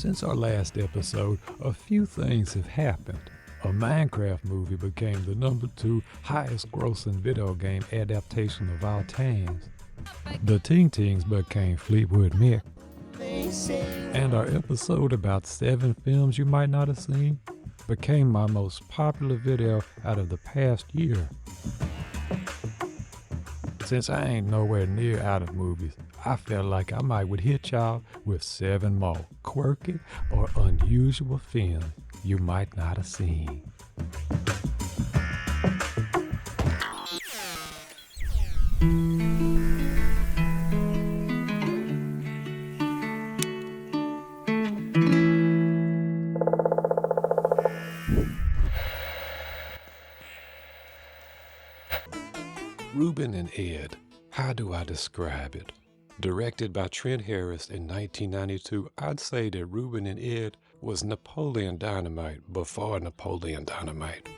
Since our last episode, a few things have happened. A Minecraft movie became the #2 highest grossing video game adaptation of all times. The Ting Tings became Fleetwood Mac. And our episode about 7 films you might not have seen became my most popular video out of the past year. Since I ain't nowhere near out of movies, I felt like I might would hit y'all with 7 more quirky or unusual films you might not have seen. Rubin and Ed, how do I describe it? Directed by Trent Harris in 1992, I'd say that Rubin and Ed was Napoleon Dynamite before Napoleon Dynamite.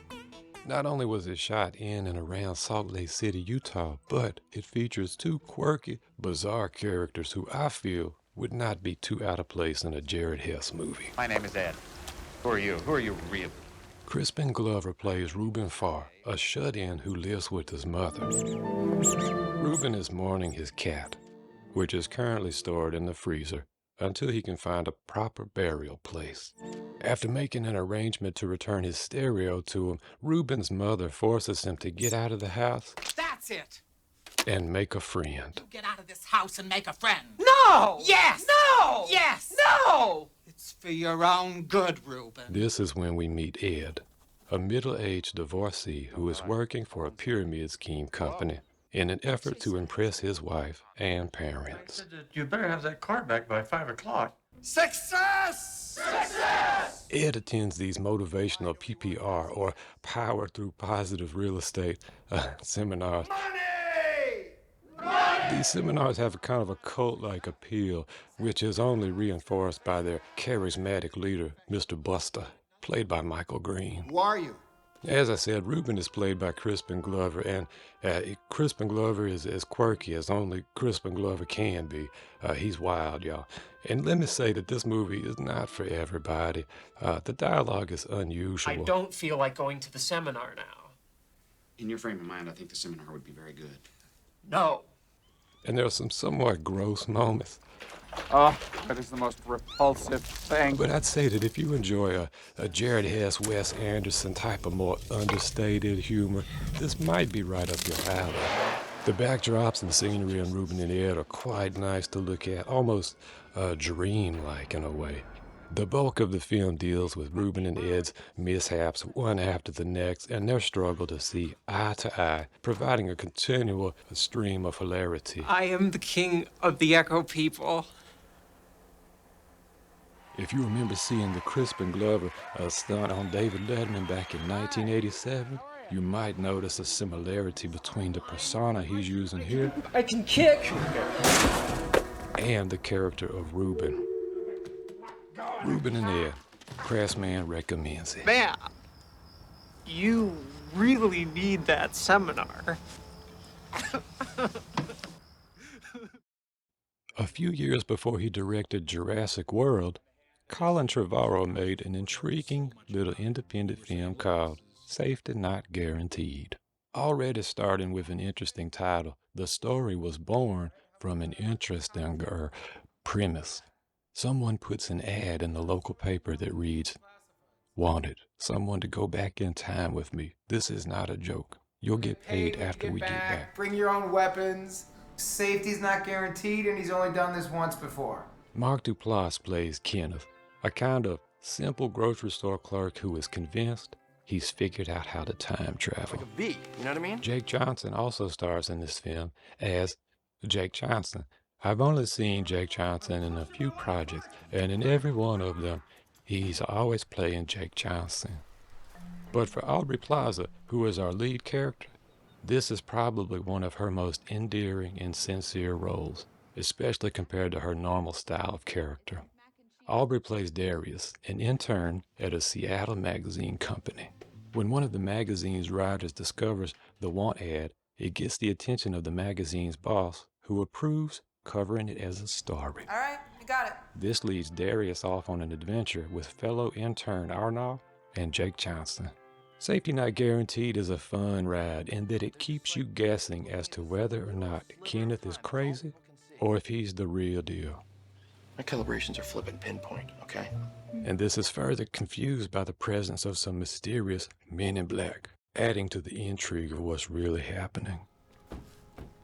Not only was it shot in and around Salt Lake City, Utah, but it features 2 quirky, bizarre characters who I feel would not be too out of place in a Jared Hess movie. My name is Ed. Who are you? Who are you really? Crispin Glover plays Reuben Farr, a shut-in who lives with his mother. Reuben is mourning his cat, which is currently stored in the freezer until he can find a proper burial place. After making an arrangement to return his stereo to him, Reuben's mother forces him to get out of the house. That's it! And make a friend. Get out of this house and make a friend. No! Yes! No! Yes! No! It's for your own good, Reuben. This is when we meet Ed, a middle-aged divorcee who is working for a pyramid scheme company in an effort to impress his wife and parents. You better have that car back by 5 o'clock. Success! Success! Ed attends these motivational PPR, or Power Through Positive Real Estate, seminars. Money! These seminars have a kind of a cult-like appeal, which is only reinforced by their charismatic leader, Mr. Buster, played by Michael Green. Who are you? As I said, Reuben is played by Crispin Glover, and Crispin Glover is as quirky as only Crispin Glover can be. He's wild, y'all. And let me say that this movie is not for everybody. The dialogue is unusual. I don't feel like going to the seminar now. In your frame of mind, I think the seminar would be very good. No. And there are some somewhat gross moments. Oh, that is the most repulsive thing. But I'd say that if you enjoy a Jared Hess, Wes Anderson type of more understated humor, this might be right up your alley. The backdrops and scenery in Rubin and Ed are quite nice to look at, almost dream-like in a way. The bulk of the film deals with Rubin and Ed's mishaps one after the next and their struggle to see eye to eye, providing a continual stream of hilarity. I am the king of the Echo people. If you remember seeing the Crispin Glover stunt on David Letterman back in 1987, you might notice a similarity between the persona he's using here I can kick. and the character of Reuben. Rubin and Ed, Crafsman recommends it. Man, you really need that seminar. A few years before he directed Jurassic World, Colin Trevorrow made an intriguing little independent film called Safety Not Guaranteed. Already starting with an interesting title, the story was born from an interesting premise. Someone puts an ad in the local paper that reads, "Wanted, someone to go back in time with me. This is not a joke. You'll get paid after we get back." Bring your own weapons. Safety's not guaranteed, and he's only done this once before. Mark Duplass plays Kenneth, a kind of simple grocery store clerk who is convinced he's figured out how to time travel. Like a V, you know what I mean? Jake Johnson also stars in this film as Jake Johnson. I've only seen Jake Johnson in a few projects, and in every one of them, he's always playing Jake Johnson. But for Aubrey Plaza, who is our lead character, this is probably one of her most endearing and sincere roles, especially compared to her normal style of character. Aubrey plays Darius, an intern at a Seattle magazine company. When one of the magazine's writers discovers the want ad, it gets the attention of the magazine's boss, who approves covering it as a story. All right, got it. This leads Darius off on an adventure with fellow intern Arnold and Jake Johnson. Safety Not Guaranteed is a fun ride in that it keeps you guessing as to whether or not Kenneth is crazy or if he's the real deal. My calibrations are flipping pinpoint, okay? And this is further confused by the presence of some mysterious men in black, adding to the intrigue of what's really happening.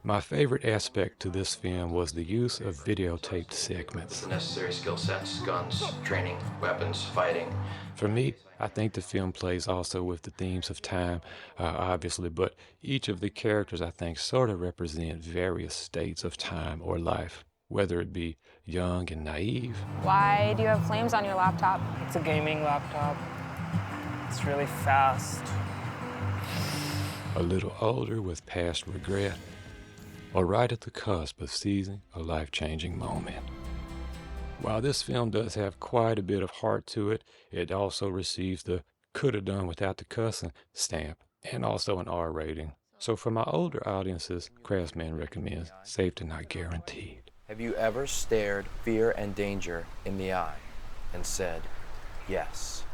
My favorite aspect to this film was the use of videotaped segments. The necessary skill sets, guns, training, weapons, fighting. For me, I think the film plays also with the themes of time, obviously, but each of the characters I think sort of represent various states of time or life, whether it be young and naive. Why do you have flames on your laptop? It's a gaming laptop. It's really fast. A little older with past regret, or right at the cusp of seizing a life-changing moment. While this film does have quite a bit of heart to it, it also receives the coulda done without the cussing stamp, and also an R rating. So for my older audiences, Crafsman recommends Safety Not Guaranteed. Have you ever stared fear and danger in the eye and said, yes?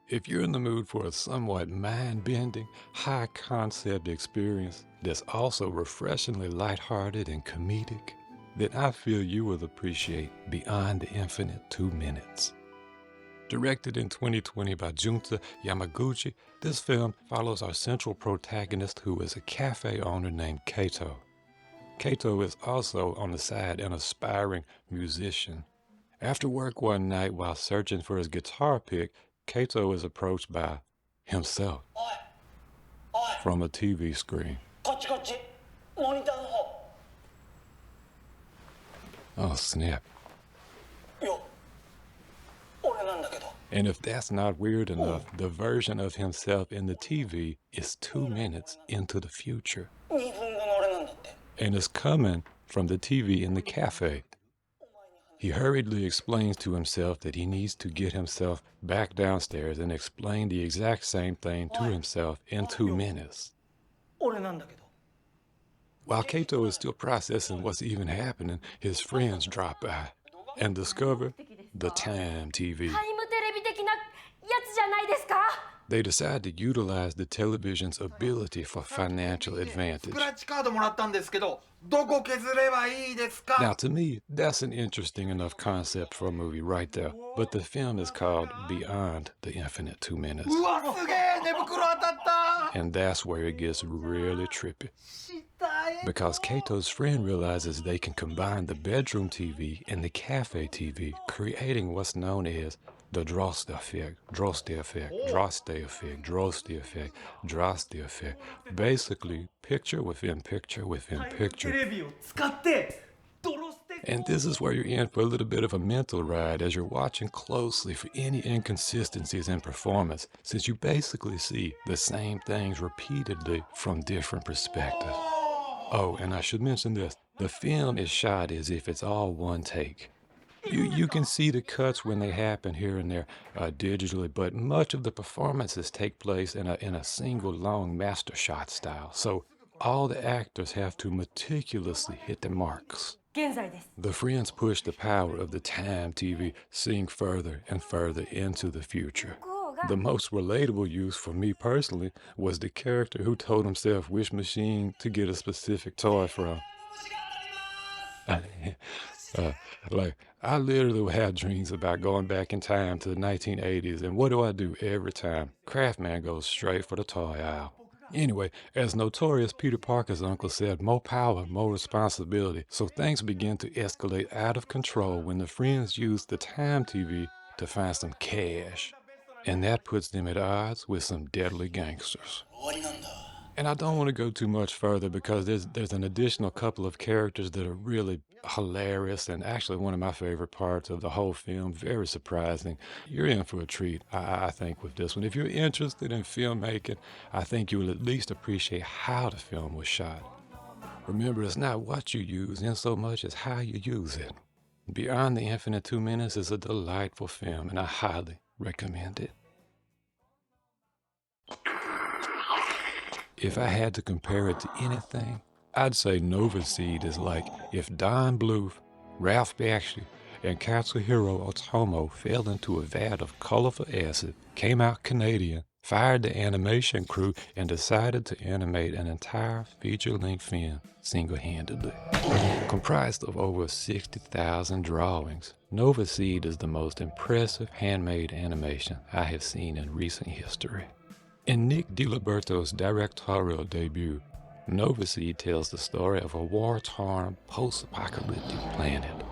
If you're in the mood for a somewhat mind-bending, high-concept experience that's also refreshingly lighthearted and comedic, then I feel you will appreciate Beyond the Infinite 2 Minutes. Directed in 2020 by Junta Yamaguchi, this film follows our central protagonist who is a cafe owner named Kato. Kato is also on the side an aspiring musician. After work one night while searching for his guitar pick, Kato is approached by himself from a TV screen. Oh, snap. And if that's not weird enough, the version of himself in the TV is 2 minutes into the future. And is coming from the TV in the cafe. He hurriedly explains to himself that he needs to get himself back downstairs and explain the exact same thing to himself in 2 minutes. While Kato is still processing what's even happening, his friends drop by and discover the Time TV. They decide to utilize the television's ability for financial advantage. Now, to me, that's an interesting enough concept for a movie right there, but the film is called Beyond the Infinite 2 Minutes. And that's where it gets really trippy. Because Kato's friend realizes they can combine the bedroom TV and the cafe TV, creating what's known as the Droste effect, Droste effect, Droste effect, Droste effect, Droste effect. Basically, picture within picture within picture. And this is where you're in for a little bit of a mental ride as you're watching closely for any inconsistencies in performance, since you basically see the same things repeatedly from different perspectives. Oh, and I should mention this. The film is shot as if it's all one take. You can see the cuts when they happen here and there digitally, but much of the performances take place in a single long master shot style. So all the actors have to meticulously hit the marks. The friends push the power of the Time TV, seeing further and further into the future. The most relatable use for me personally was the character who told himself which machine to get a specific toy from. I literally had dreams about going back in time to the 1980s, and what do every time? Crafsman goes straight for the toy aisle. Anyway, as notorious Peter Parker's uncle said, more power, more responsibility. So things begin to escalate out of control when the friends use the Time TV to find some cash. And that puts them at odds with some deadly gangsters. And I don't want to go too much further because there's an additional couple of characters that are really hilarious and actually one of my favorite parts of the whole film. Very surprising. You're in for a treat, I think, with this one. If you're interested in filmmaking, I think you will at least appreciate how the film was shot. Remember, it's not what you use in so much as how you use it. Beyond the Infinite 2 Minutes is a delightful film, and I highly recommend it. If I had to compare it to anything, I'd say Nova Seed is like if Don Bluth, Ralph Bakshi, and Katsuhiro Otomo fell into a vat of colorful acid, came out Canadian, fired the animation crew, and decided to animate an entire feature-length film single-handedly. Comprised of over 60,000 drawings, Nova Seed is the most impressive handmade animation I have seen in recent history. In Nick DiLiberto's directorial debut, Nova Seed tells the story of a war-torn, post-apocalyptic planet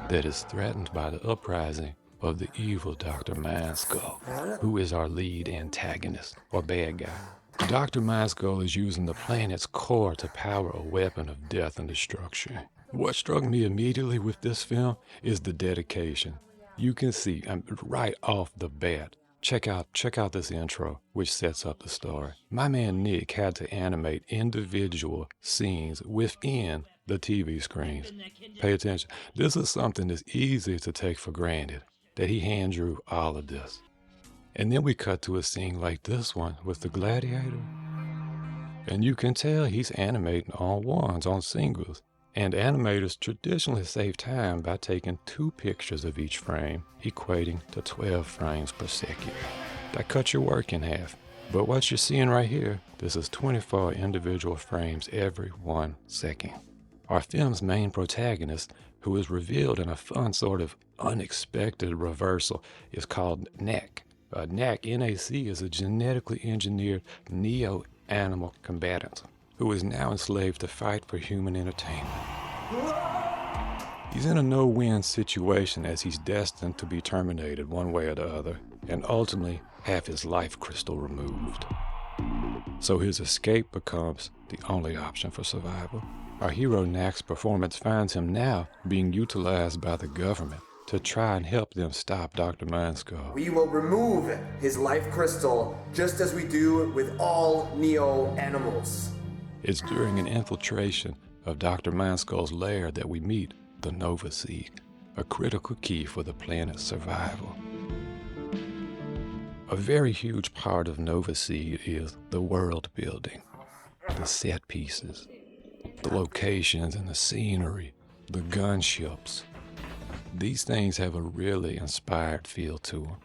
that is threatened by the uprising of the evil Dr. Mindskull, who is our lead antagonist, or bad guy. Dr. Mindskull is using the planet's core to power a weapon of death and destruction. What struck me immediately with this film is the dedication. You can see right off the bat. Check out this intro, which sets up the story. My man Nick had to animate individual scenes within the TV screens. Pay attention. This is something that's easy to take for granted, that he hand drew all of this. And then we cut to a scene like this one with the gladiator. And you can tell he's animating on ones, on singles. And animators traditionally save time by taking 2 pictures of each frame, equating to 12 frames per second. That cuts your work in half. But what you're seeing right here, this is 24 individual frames every 1 second. Our film's main protagonist, who is revealed in a fun sort of unexpected reversal, is called Knack. Knack, N-A-C, is a genetically engineered neo-animal combatant who is now enslaved to fight for human entertainment. He's in a no-win situation as he's destined to be terminated one way or the other, and ultimately have his life crystal removed. So his escape becomes the only option for survival. Our hero Knack's performance finds him now being utilized by the government to try and help them stop Dr. Mindskull. We will remove his life crystal just as we do with all neo-animals. It's during an infiltration of Dr. Mindskull's lair that we meet the Nova Seed, a critical key for the planet's survival. A very huge part of Nova Seed is the world building, the set pieces, the locations and the scenery, the gunships. These things have a really inspired feel to them.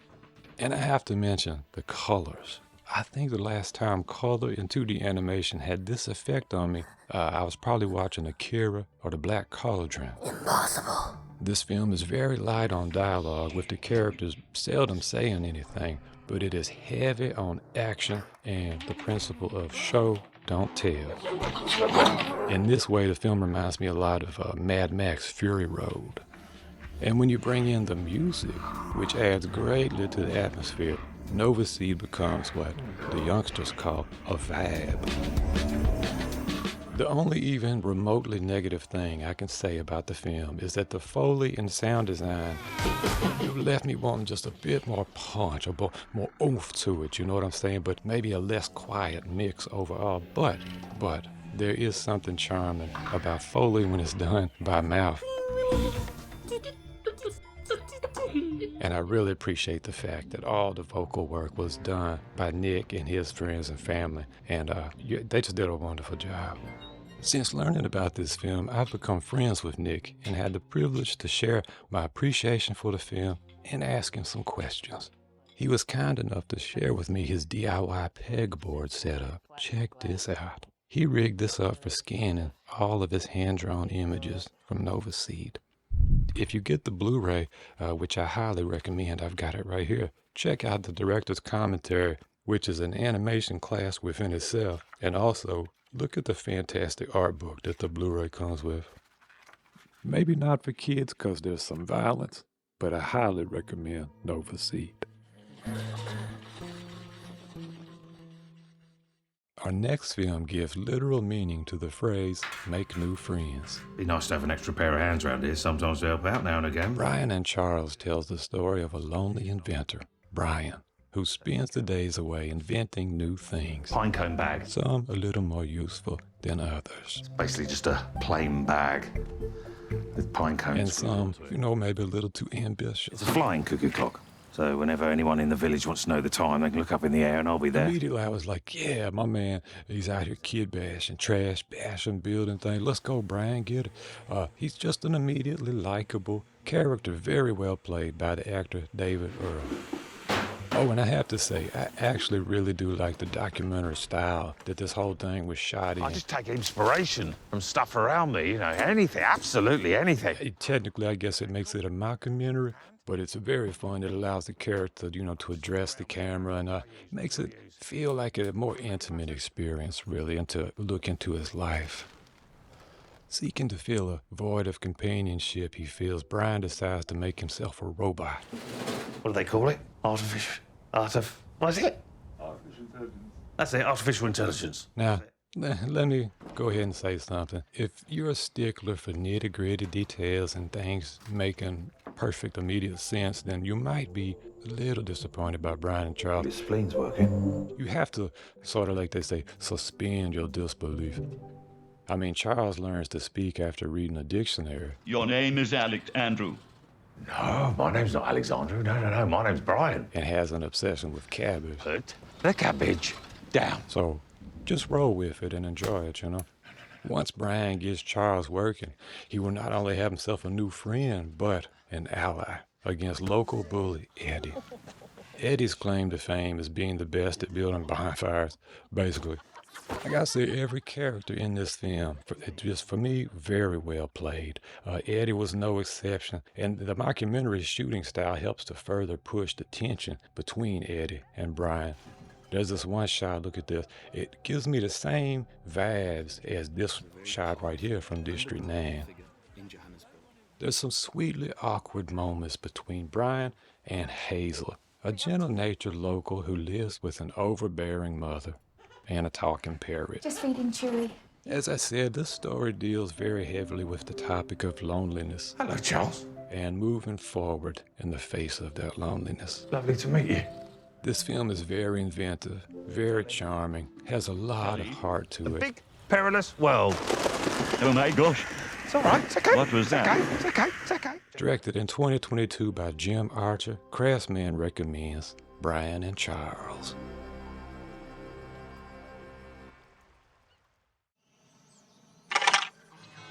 And I have to mention the colors. I think the last time color in 2D animation had this effect on me, I was probably watching Akira or The Black Cauldron. Impossible. This film is very light on dialogue, with the characters seldom saying anything, but it is heavy on action and the principle of show, don't tell. In this way, the film reminds me a lot of Mad Max Fury Road. And when you bring in the music, which adds greatly to the atmosphere, Nova Seed becomes what the youngsters call a vibe. The only even remotely negative thing I can say about the film is that the Foley and sound design left me wanting just a bit more punch, a bit more oomph to it, you know what I'm saying? But maybe a less quiet mix overall. But there is something charming about Foley when it's done by mouth. And I really appreciate the fact that all the vocal work was done by Nick and his friends and family, and they just did a wonderful job. Since learning about this film, I've become friends with Nick and had the privilege to share my appreciation for the film and ask him some questions. He was kind enough to share with me his DIY pegboard setup. Check this out. He rigged this up for scanning all of his hand-drawn images from Nova Seed. If you get the Blu-ray, which I highly recommend, I've got it right here, check out the director's commentary, which is an animation class within itself, and also look at the fantastic art book that the Blu-ray comes with. Maybe not for kids because there's some violence, but I highly recommend Nova Seed. Our next film gives literal meaning to the phrase, make new friends. Be nice to have an extra pair of hands around here sometimes to help out now and again. Brian and Charles tells the story of a lonely inventor, Brian, who spends the days away inventing new things. Pinecone bag. Some a little more useful than others. It's basically just a plain bag with pine cones. And some, maybe a little too ambitious. It's a flying cuckoo clock. So whenever anyone in the village wants to know the time, they can look up in the air and I'll be there. Immediately I was like, yeah, my man, he's out here kid bashing, trash bashing, building things. Let's go, Brian, get it. He's just an immediately likable character, very well played by the actor David Earl. Oh, and I have to say, I actually really do like the documentary style that this whole thing was shot in. I just take inspiration from stuff around me, you know, anything, absolutely anything. Technically, I guess it makes it a mockumentary, but it's very fun. It allows the character, you know, to address the camera and makes it feel like a more intimate experience, really, and to look into his life. Seeking to fill a void of companionship he feels, Brian decides to make himself a robot. What do they call it? What is it? Artificial intelligence. That's it, artificial intelligence. Now, let me go ahead and say something. If you're a stickler for nitty-gritty details and things making perfect immediate sense, then you might be a little disappointed by Brian and Charles. His spleen's working. You have to, sort of like they say, suspend your disbelief. I mean, Charles learns to speak after reading a dictionary. Your name is Alex Andrew. No, my name's not Alexander. No, my name's Brian. And has an obsession with cabbage. Put the cabbage down. So just roll with it and enjoy it, you know. Once Brian gets Charles working, he will not only have himself a new friend, but an ally against local bully Eddie. Eddie's claim to fame is being the best at building bonfires, basically. I gotta say, every character in this film, just for me, very well played. Eddie was no exception, and the mockumentary shooting style helps to further push the tension between Eddie and Brian. There's this one shot, look at this. It gives me the same vibes as this shot right here from District 9. There's some sweetly awkward moments between Brian and Hazel, a gentle-natured local who lives with an overbearing mother and a talking parrot. Just feeding Chewy. As I said, this story deals very heavily with the topic of loneliness. Hello, Charles. And moving forward in the face of that loneliness. Lovely to meet you. This film is very inventive, very charming, has a lot of heart to it. Big, perilous world. Oh my gosh. It's all right, it's okay. What was that? It's okay. Directed in 2022 by Jim Archer, Crafsman recommends Brian and Charles.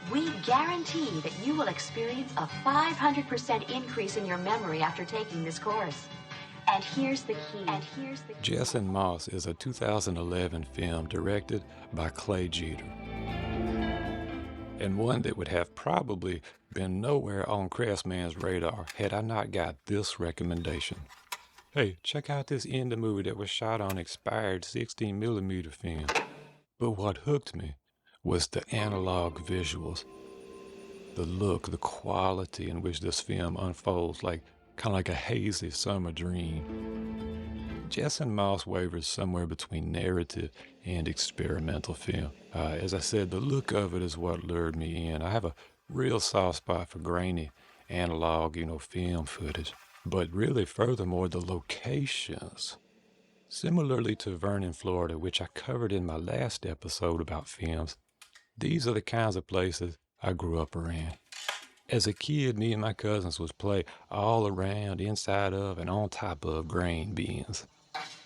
We guarantee that you will experience a 500% increase in your memory after taking this course. And here's the key. Jess Moss is a 2011 film directed by Clay Jeter. And one that would have probably been nowhere on Craftsman's radar had I not got this recommendation. Hey, check out this indie movie that was shot on expired 16mm film. But what hooked me was the analog visuals. The look, the quality in which this film unfolds kind of like a hazy summer dream. Jess Moss wavers somewhere between narrative and experimental film. As I said, the look of it is what lured me in. I have a real soft spot for grainy analog, film footage. But really, furthermore, the locations. Similarly to Vernon, Florida, which I covered in my last episode about films, these are the kinds of places I grew up around. As a kid, me and my cousins would play all around, inside of, and on top of grain bins.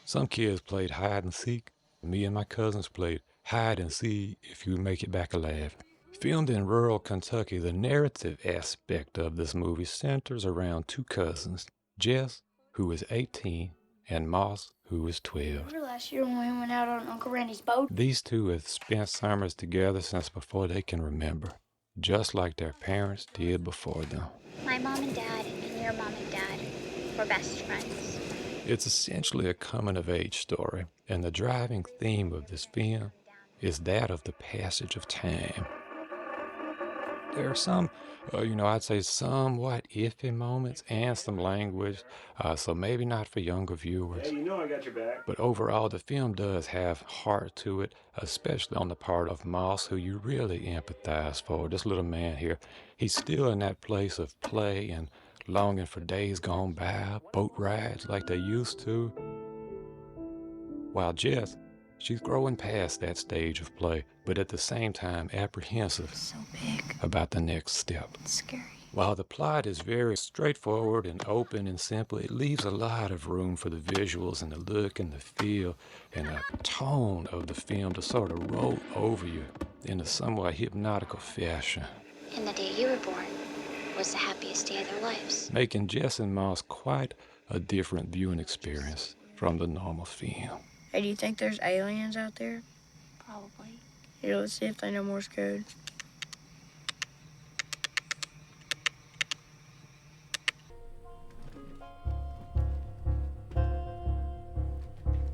Some kids played hide and seek. Me and my cousins played hide and see if you make it back alive. Filmed in rural Kentucky, the narrative aspect of this movie centers around two cousins, Jess, who is 18, and Moss, who is 12. Remember last year when we went out on Uncle Randy's boat? These two have spent summers together since before they can remember, just like their parents did before them. My mom and dad and your mom and dad were best friends. It's essentially a coming-of-age story, and the driving theme of this film is that of the passage of time. There are some, I'd say somewhat iffy moments and some language, so maybe not for younger viewers. Hey, I got your back. But overall, the film does have heart to it, especially on the part of Moss, who you really empathize for. This little man here, he's still in that place of play and longing for days gone by, boat rides like they used to. While Jess, She's growing past that stage of play, but at the same time apprehensive about the next step. It's scary. While the plot is very straightforward and open and simple, it leaves a lot of room for the visuals and the look and the feel and the tone of the film to sort of roll over you in a somewhat hypnotical fashion, And the day you were born was the happiest day of their lives. making Jess and Moss quite a different viewing experience from the normal film. Hey, do you think there's aliens out there? Probably. Here, let's see if they know Morse code.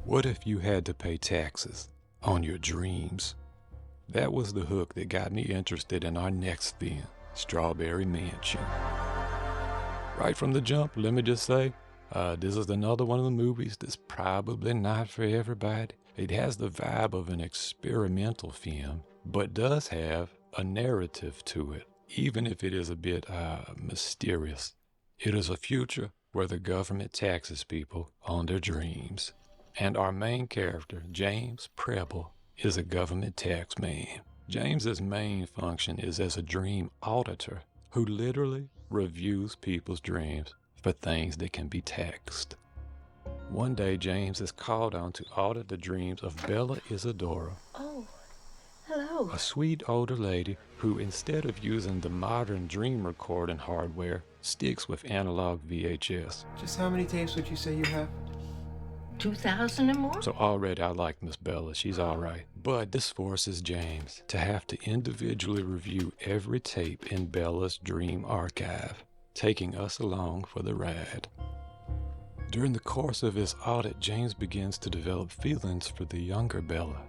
What if you had to pay taxes on your dreams? That was the hook that got me interested in our next film, Strawberry Mansion. Right from the jump, let me just say, this is another one of the movies that's probably not for everybody. It has the vibe of an experimental film, but does have a narrative to it, even if it is a bit mysterious. It is a future where the government taxes people on their dreams. And our main character, James Preble, is a government tax man. James's main function is as a dream auditor who literally reviews people's dreams for things that can be taxed. One day, James is called on to audit the dreams of Bella Isadora, Oh, hello. a sweet older lady who, instead of using the modern dream recording hardware, sticks with analog VHS. Just how many tapes would you say you have? 2,000 or more? So already I like Miss Bella, she's all right. But this forces James to have to individually review every tape in Bella's dream archive, taking us along for the ride. During the course of his audit, James begins to develop feelings for the younger Bella,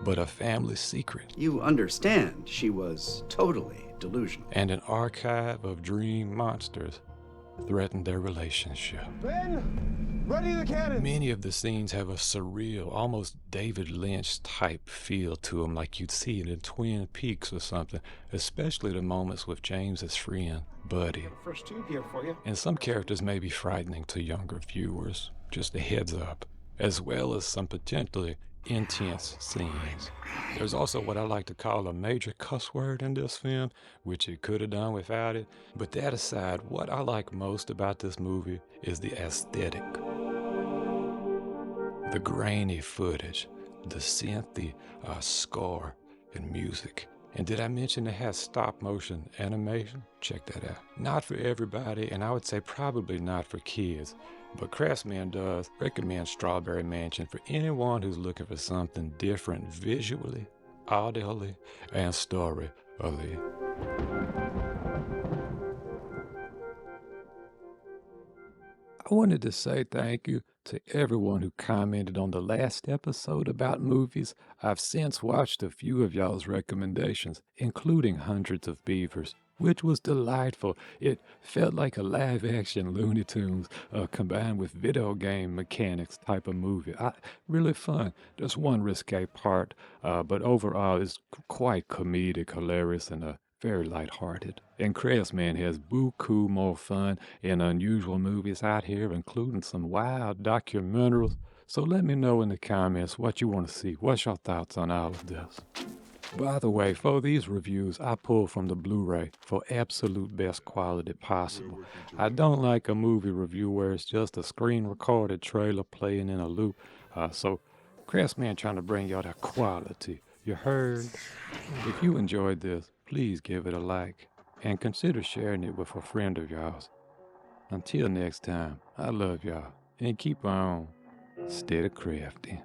but a family secret. You understand she was totally delusional. And an archive of dream monsters threatened their relationship. Ben, ready the cannon. Many of the scenes have a surreal, almost David Lynch type feel to them, like you'd see it in Twin Peaks or something, especially the moments with James's friend, Buddy. First tube here for you. And some characters may be frightening to younger viewers, just a heads up, as well as some potentially intense scenes. There's also what I like to call a major cuss word in this film, which it could have done without it. But that aside, what I like most about this movie is the aesthetic. The grainy footage, the synthy score and music. And did I mention it has stop motion animation? Check that out. Not for everybody, and I would say probably not for kids. But Crafsman does recommend Strawberry Mansion for anyone who's looking for something different visually, audibly, and storyly. I wanted to say thank you to everyone who commented on the last episode about movies. I've since watched a few of y'all's recommendations, including Hundreds of Beavers, which was delightful. It felt like a live-action Looney Tunes combined with video game mechanics type of movie. Really fun. There's one risque part, but overall it's quite comedic, hilarious, and very lighthearted. And Crafsman has buku more fun and unusual movies out here, including some wild documentaries. So let me know in the comments what you want to see. What's your thoughts on all of this? By the way, for these reviews, I pull from the Blu-ray for absolute best quality possible. I don't like a movie review where it's just a screen-recorded trailer playing in a loop. So Crafsman trying to bring y'all that quality. You heard? If you enjoyed this, please give it a like and consider sharing it with a friend of yours. Until next time, I love y'all and keep on steady crafting.